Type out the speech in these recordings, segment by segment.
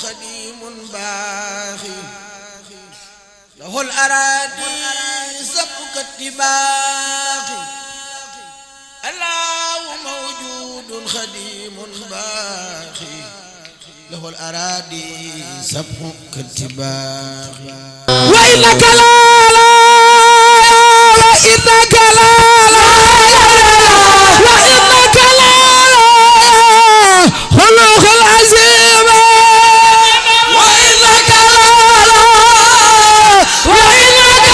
خديم باخي له الأراضي سبك اتباخي الله موجود خديم باخي له الأراضي سبك اتباخي وإنك لا وإنك لا وإنك لا خلق العظيم وإنك لا وإنك لا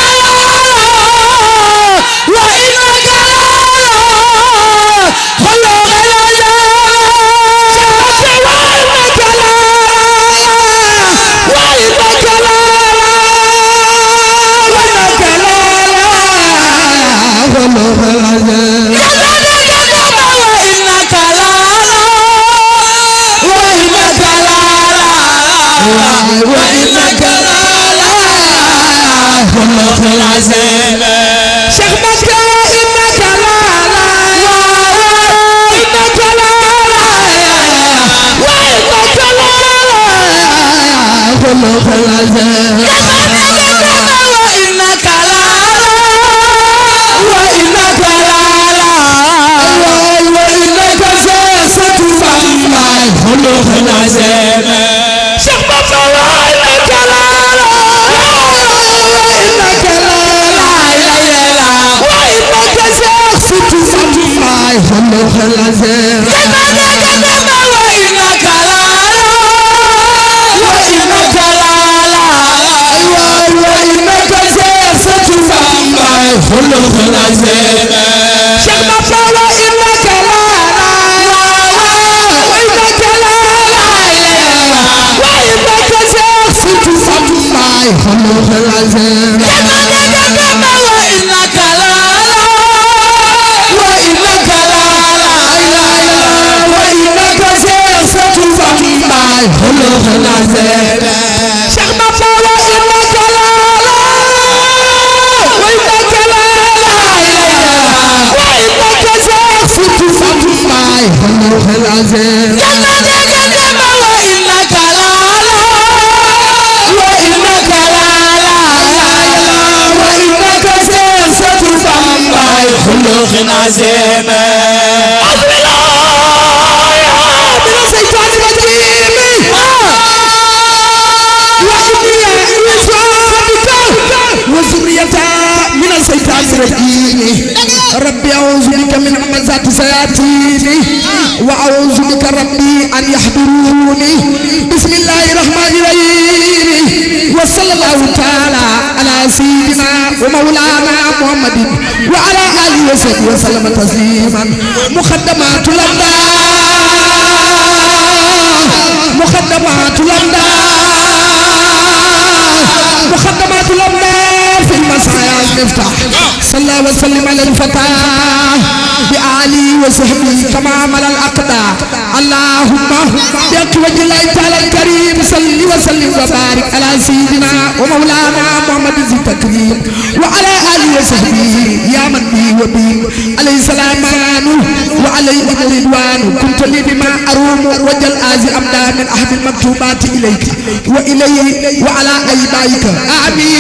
وإنك لا خلق العظيم وإنك لا وإنك خلق العظيم شيخ مكة وإنك لا وإنك لا وإنك لا خلق العظيم وإنك لا وإنك لا وإنك سياسة فما خلق العظيم شيخ مكة وإنك لا وإنك لا وإنك سياسة فما خلق العظيم وإنك لا وإنك لا وإنك سياسة فما خلق العظيم شيخ مكة وإنك لا وإنك لا وإنك سياسة فما خلق العظيم وإنك لا وإنك لا وإنك سياسة فما خلق العظيم شيخ مكة وإنك لا وإنك لا وإنك سياسة فما خلق العظيم وإنك لا وإنك لا وإنك سياسة فما خلق العظيم من الشيطان الرجيم ربي أعوذ بك من همزات الشياطين وأعوذ بك ربي أن يحضروني بسم الله الرحمن الرحيم وصلى الله تعالى على سيدنا ومولانا محمد وعلى آله وصحبه وسلم تسليما مقدمات الأمداد مقدمات الأمداد مقدمات الأمداد في المسايا المفتاح صلى الله وسلم على الفتاة بآله وصحبه كما عمل الأقدار اللهم بأقوى الله تعالى الكريم صل وسلم وبارك على سيدنا ومولانا محمد ذي التكريم وعلى آله وصحبه يا من به وبه عليه السلام وعليه الرضوان كنت لي بما أروم وجل آزي أمدا من أحد المكتوبات إليك وإليه وعلى أيبائك آمين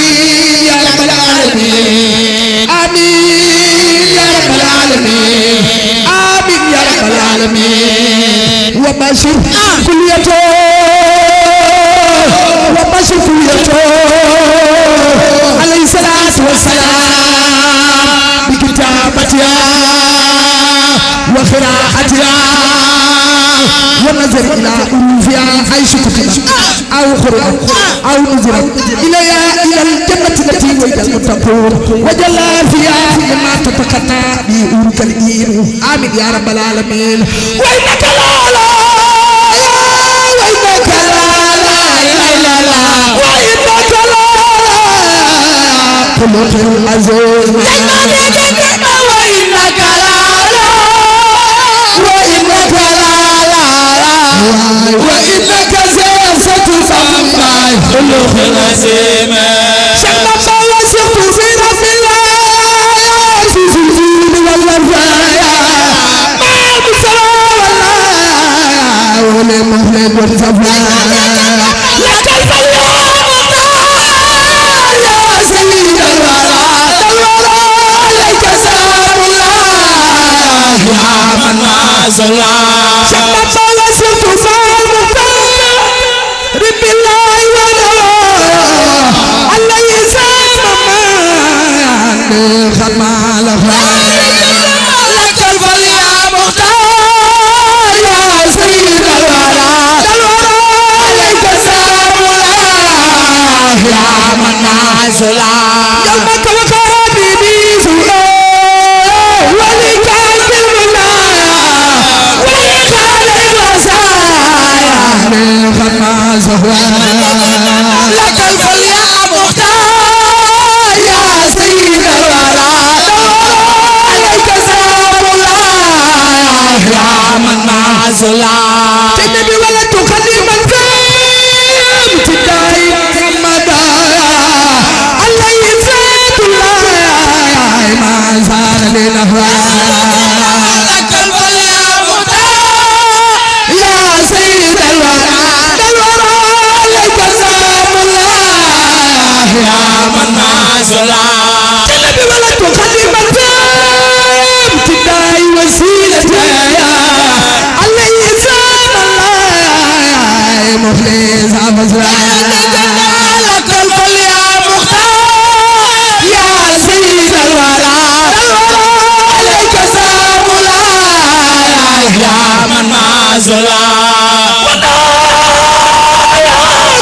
يا رب العالمين آمين يا رب العالمين آمين يا رب العالمين وبشر كليته وبشر كليته عليه الصلاة والسلام بكتابتها وقراءتها والنظر إلى أنوفها حيث كتبت أو خرجت أو نزلت إلى الجنة التي وعد المتقون وجل فيها مما تتقنى بأورك الإيم آمين يا رب العالمين وإنك لا وإنك لا وإنك لا خلق العظيم وإنك لا وإنك لا وإنك سياسة فما خلق العظيم شيخ مكة وشيخ في رب الله في الدين والوفايا ما بسرى والله ولمهلك والصفايا زلا شمت وسط فالمختار رب الله ونوى عليه سام من خمال لك الفل يا مختار يا سيد الورى عليك سلام الله يا من نازلا يومك وخابي سوء ولكان بالمنايا ولكان الوسايا من خما زهوان لك الفل يا مختار يا سيد الورى عليك سلام الله يا من نازلا تنبي ولا تخلي من فهم تدعي محمدا عليه سيد الله ما زال لنهوى لك الفل يا مختار يا سيد الورى عليك سلام الله يا من نازلا تنبي ولا تخلي من فهم تدعي وسيلتي عليه سلام الله مخلص عبزرا لك الفل يا مختار يا سيد الورى عليك سلام الله يا من نازلا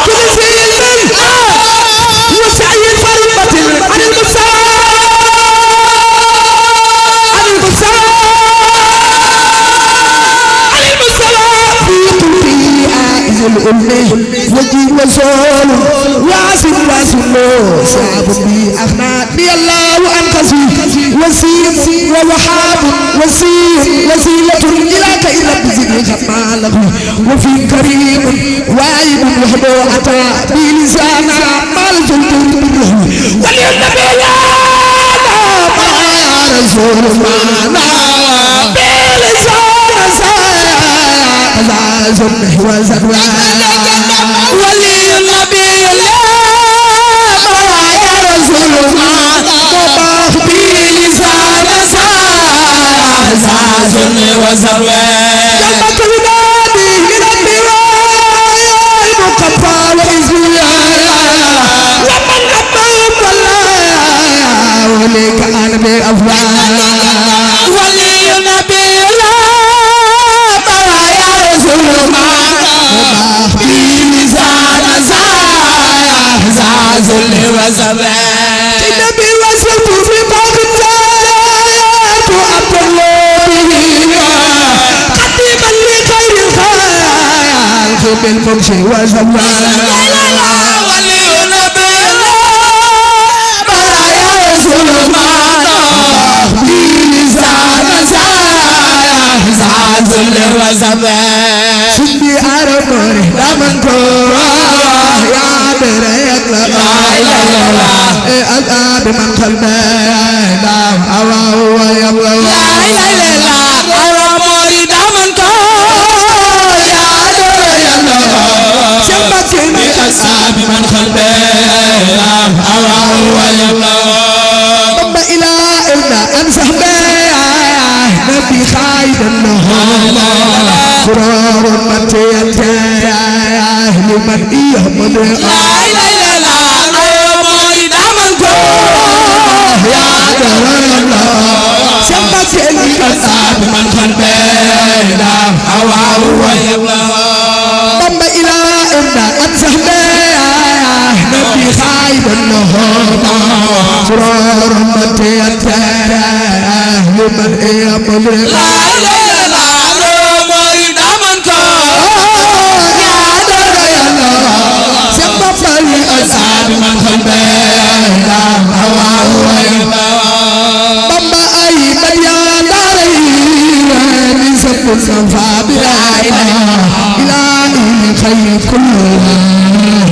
كل سيد وسعي فربة عن المبصر عن المبصر عن المبصر في طولي عائز الأمة وجي وزول واسم شعب بي أخنات لي الله أنقذي وسيم ووهاب وسيلة إلىك إلى بزني جماله وفي كريم وايد وحده أتى بلسانا مال جلد منه ولينبي يا رسول الله بلسانا سايا زنه وزنوا ولي النبي يا رسول الله مباح بلسان زنه وزنوا جنبك ودادي ربي المقفى وإزمي ومن ربهم والله وليك أنا بأفواه ولي النبي يا رسول الله مباح بلسان زنه وزنوا النبي وصلت في بغداد وعبد الله قديما لخير الخلق بالممشي وزمان ولي النبي يا رسول الله بلسان زنه وزنوا سندي أرمر دامنكو يا دريك لا إله إلا الله أذاب من قلبه دام أواه يبلغ لا إله إلا الله أرمر دامنكو يا دريك الله شبكني أصحاب من قلبه دام أواه يبلغ رب إلى إلنا أنسح نبي خايد النهار قرار متيت لمن يهمل لا إله إلا الله أرمر دامنكو يا دريك الله شبكني أصحاب من قلبه دام أواه يبلغ رب إلى إلنا أنسح نبي خايد النهار قرار متيت لمن يهمل لا إله إلا الله أرمر دامنكو أصحاب من قلبه دام أواه يبلغ بابا أي مليان داري نسب الصفا بلا إله إلهي خير كل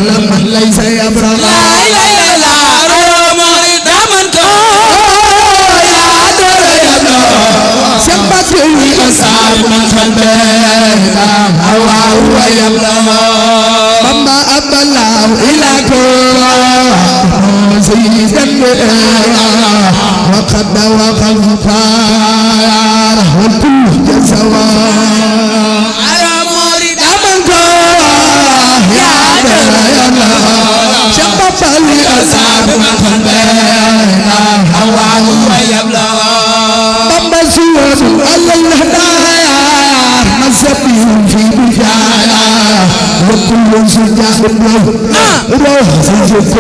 لمن ليس يبرغ لا إله إلا الله أرمر دامنكو يا دريك الله شبكني أصحاب من قلبه دام أواه يبلغ بابا أبا الله إلى كل سيدا وقد وقد فار والكل جزوان رحمة بين الهوى ويبلغ بابا سوى الله دار مسبي في بجايا وكل سجاد له روح سجد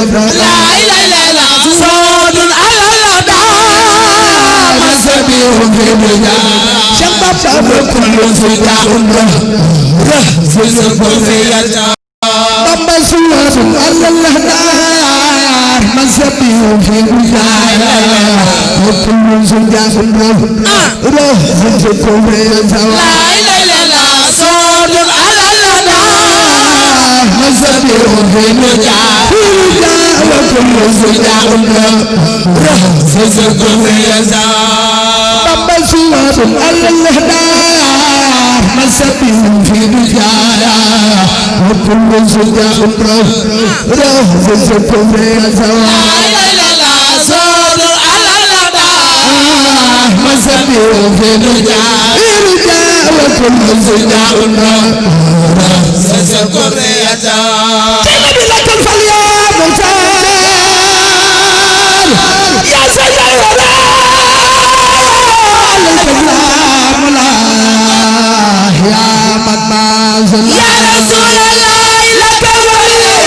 لا إله إلا الله صوت على الأداء مسبي في بجايا شباب وكل سجاد له روح سجد في الجايا بابا سوى الله دار مسبي في بجايا وكل سجاد له روح سجد في الجايا لا إله إلا الله صوت على الأداء مسبي في بجايا وكل سجاد له روح سجد في الجايا بابا سوى الله دار مسبي في بجايا وكل سجاد له روح سجد في الجايا مسبي في بجايا وكل سجاد له تنبي لك الفليا مختار يا سيدي يا مدماز يا رسول الله لك الفليا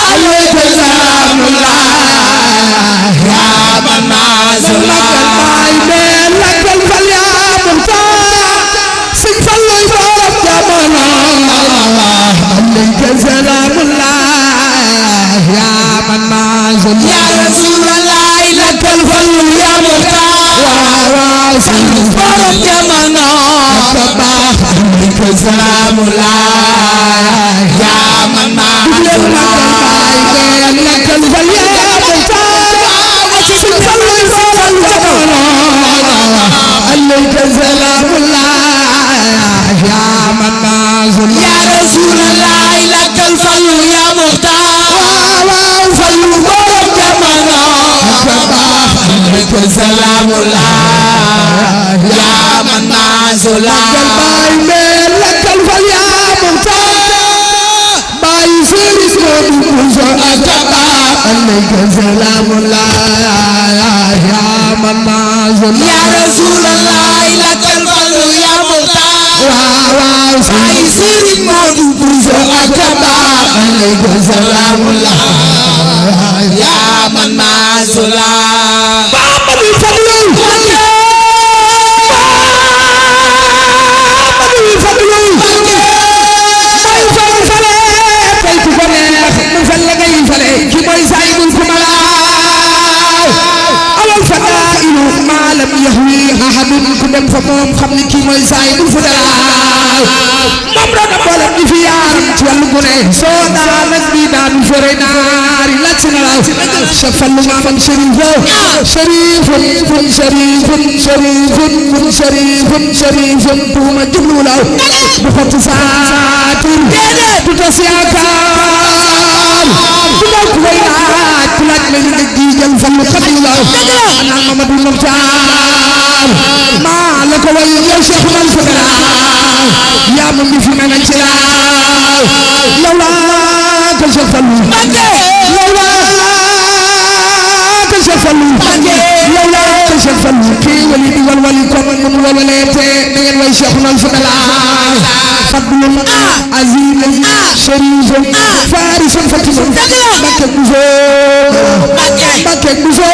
عليك سلام الله يا مناز لك الفليا مختار سيفلو يبارك جمالا عليك سلام الله يا مناز يا رسول الله لك الفليا مختار سيفلو جمالا عليك سلام الله يا مناز لك الفليا مختار سيفلو يبارك جمالا عليك سلام الله يا مناز يا رسول الله لك الفليا مختار سيفلو جمالا عليك سلام الله يا مناز لك الفليا مختار باي سيري عليك سلام الله يا مناز يا رسول الله لك الفليا مختار باي سيري عليك سلام الله يا مناز بابا الفضل ku dem fa moom xam ni kii mooy saayibul fudaraa moom doon boole di fi yaaram ci wàllu gune soo daan nag bii daan fere naari la ci nalaw sa fallu maamam sharifun tuuma jublu law bu fatti saatir du tas yaakaar du daw ku way laaj ku laaj la ñu nga jiijal fallu xablu law ana Mamadou Mokhtar maa la ko way yow Cheikh man fukara yaa ma mi fi mel ci laaw yow laa ko Cheikh Fallou yow laa ko Cheikh Fallou yow laa ko Cheikh Fallou kii wali di walwali ko mun walwaleete da ngeen way Cheikh man fukara fadlun azim sharif faris fatim Mbacké Bousso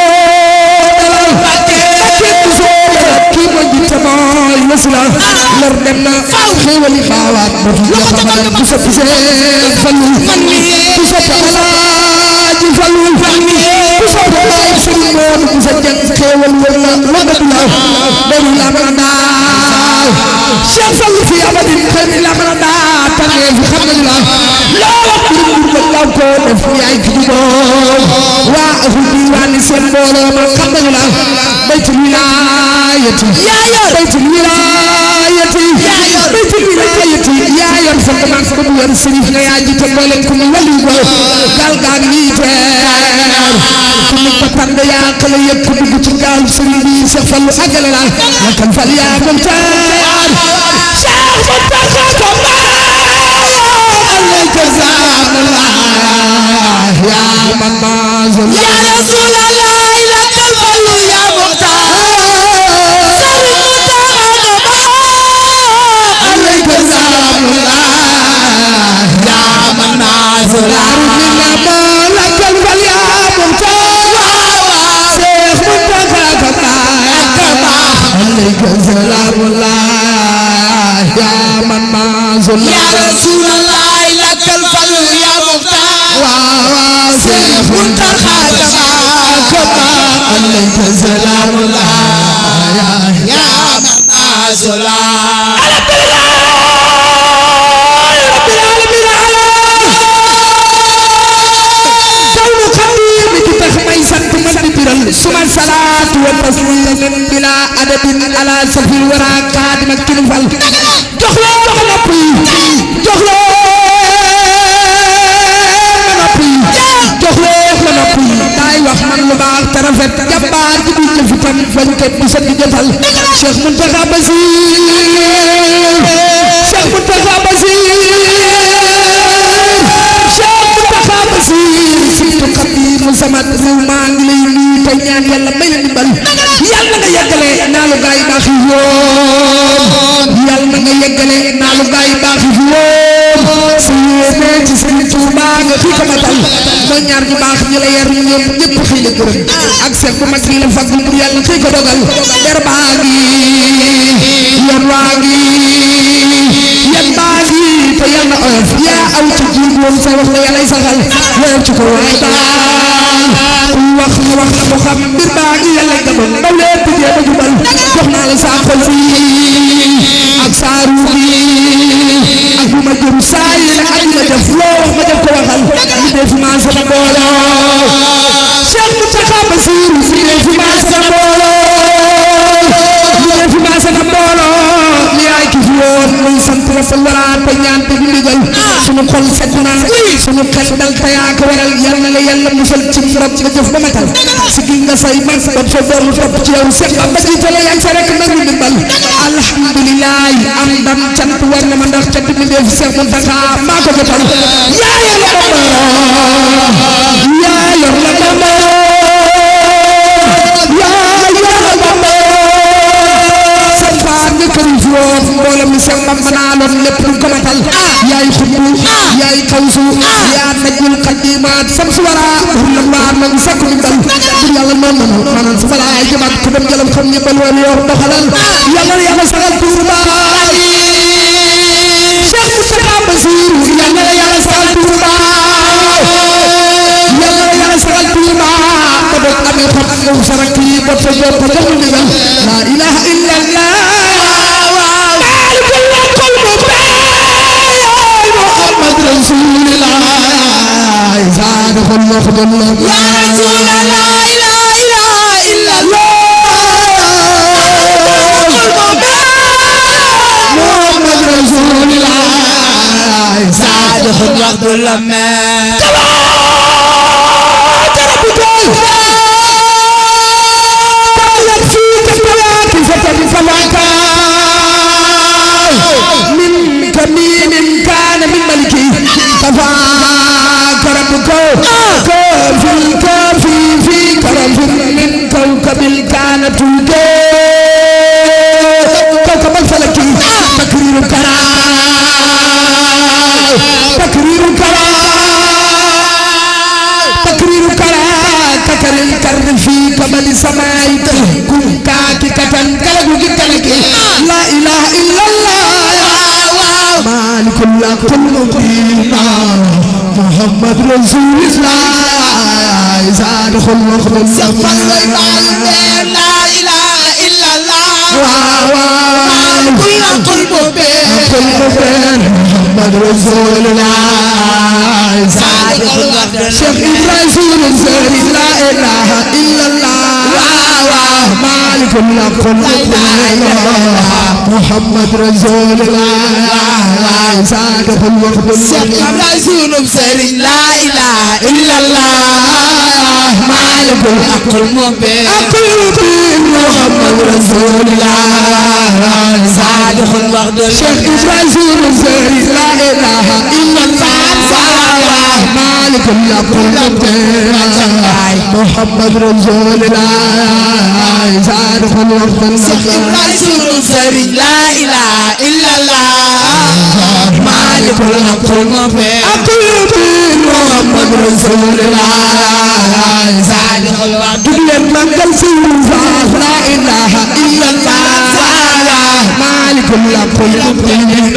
kii mooy jiite mooy wasila lor dem na xéewali baawaat loxo ca kanam ku sopp Sëriñ Fallu ku sopp Alaaji Fallu ku sopp Baay Sëriñ Moodu ku sa jëng xéewal wër la wala du law dooru la mën a daal Cheikh Fallu fi abadin xëy mi la mën a daal tànnee fi xam nañu la loo wax mbir law ko def yaay ki juboo waa ahlu diwaani seen mbooloo ma xam nañu la baytul wilaayati baytul wilaayati baytul wilaayati yaa yor sa man ko bu yor sëriñ nga yaa jiite mboolem ku mu wali go gaal gaal yi teer ku mu ko tànn yaa xale yëpp ku dugg ci gaal sëriñ bi Cheikh Fallu àggale la lakal fal yaa Muxtaar Cheikh Muxtaar عليك سلام الله يا من نازل يا رسول الله لك الفضل يا مختار عليك سلام الله يا من نازل لك الفضل يا مختار شيخ منتخب عليك سلام الله يا من نازل يا رسول الله لك الفضل يا مختار شيخ منتخب عليك سلام الله يا من نازل suma salaatu wa tasliim bila adadin ala safil wara kaadima kilifal jox leen ma nopp yi jox leen ma nopp yi jox leen ma nopp yi daay wax man lu baax te rafet jàmbaar ji di jëf itam fañ ko bu sa di jëfal Cheikh Mountakha Bassir Cheikh Mountakha Bassir Cheikh Mountakha Bassir surtout Xadim Samad réew maa ngi lay nuyu tey ñaan yàlla may la ndimbal yàlla nga yeggale naalu gaa yi baax yi woon yàlla nga yeggale naalu gaa yi baax yi woon sa yéene ci Sëriñ Tuuba nga fii ko matal mooy ñaar ñu baax ñi la yar ñoom ñëpp xëy na gërëm ak seet bu mag yi la fagul pour yàlla xëy ko dogal der baa ngi yoon waa ngi yan baa ngi te yàlla oyof yaa aw ci jiit woon sa wax la yàllay saxal yow ci ko waaye daal wax mu wax la mu xam mbir baa ngi yàlla gamoon ndaw leen di jéem a jubal jox naa la saa xol bi ak saa ruu bi ak bu ma jëm saa yi ak li ma def loo wax ma def ko waxal li dee fi maa sama booloo Cheikh Mountakha Bassir li dee fi maa sama booloo li dee fi maa sama booloo li yaay ki fi woon muy sant rafet waraat ba ñaan te di ndigal sunu xol set na sunu xel dal te yaa ko waral yal na la yàlla musal ci rab nga jëf ba matal si gi nga say mag ba sa doom topp ci yow Cheikh Bamba jiitale yaa sa rek nag ñu ndimbal alhamdulilah am ndam cant war na ma ndax cant mi def Cheikh Mountakha maa ko jotal yaa yor la Bamba yaa yor la Bamba yaa yor la Bamba sa faar nga këri fi woon mboolem mi Cheikh Bamba naa loon lépp lu ko matal yaay xubbu yaay kawsu yaa najul xadimaat sam su wara la waar man sakku ndimbal pour yàlla noonu maanaam su ma laay jëmaat ku dem jëlam xam ñëppal woon yor doxalal yàlla na yàlla sagal Tuuba Cheikh Mountakha Bassir yàlla na yàlla sagal Tuuba yàlla na yàlla sagal Tuuba ba doog amee xam nga sa rakk yi ba sa jox ko jox ndigal la ilaha illa allah صادق المخد الله يا رسول الله لا إله إلا الله محمد رسول الله صادق المخد الله من كمين كان من ملكي كفاك ربك في كرم من كوكب كانت كوكب الفلك تكرير كرام تكرير كرام كتر الكر في كبل سماء كن كاكي كتن كلبو كتنك لا إله إلا الله مالك الله كل دينا محمد رسول الله زاد خلق لا إله إلا الله كل قلب محمد رسول الله زاد خلق شيخ إبراهيم الزهري لا إله إلا الله مالك الله كل محمد رسول الله زاد خلق شيخ إبراهيم الزهري لا إله إلا الله مالك الحق المبين محمد رسول الله صادق الوعد شيخ إبراهيم الزهري لا إله إلا الله محمد رسول الله صادق الوقت المسلم لا إله إلا الله مالك الحق المبين محمد رسول الله صادق الوقت لا إله إلا الله مالك الحق المبين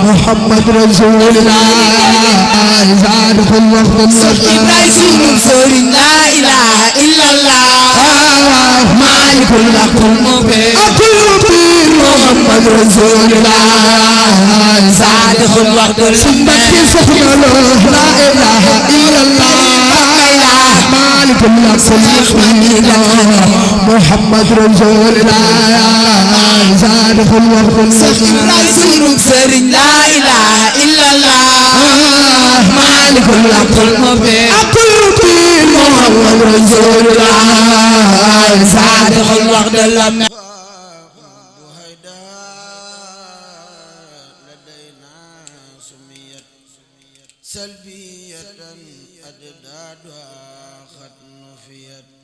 محمد رسول الله صادق الوقت المسلم لا إله إلا الله مالك الحق المبين محمد رسول الله صادق الوقت لا إله إلا الله مالك الحق المبين محمد رسول الله صادق الوقت المبين لا إله إلا الله مالك الحق المبين محمد رسول الله صادق الوقت لم سلبية أددادها خط نفيت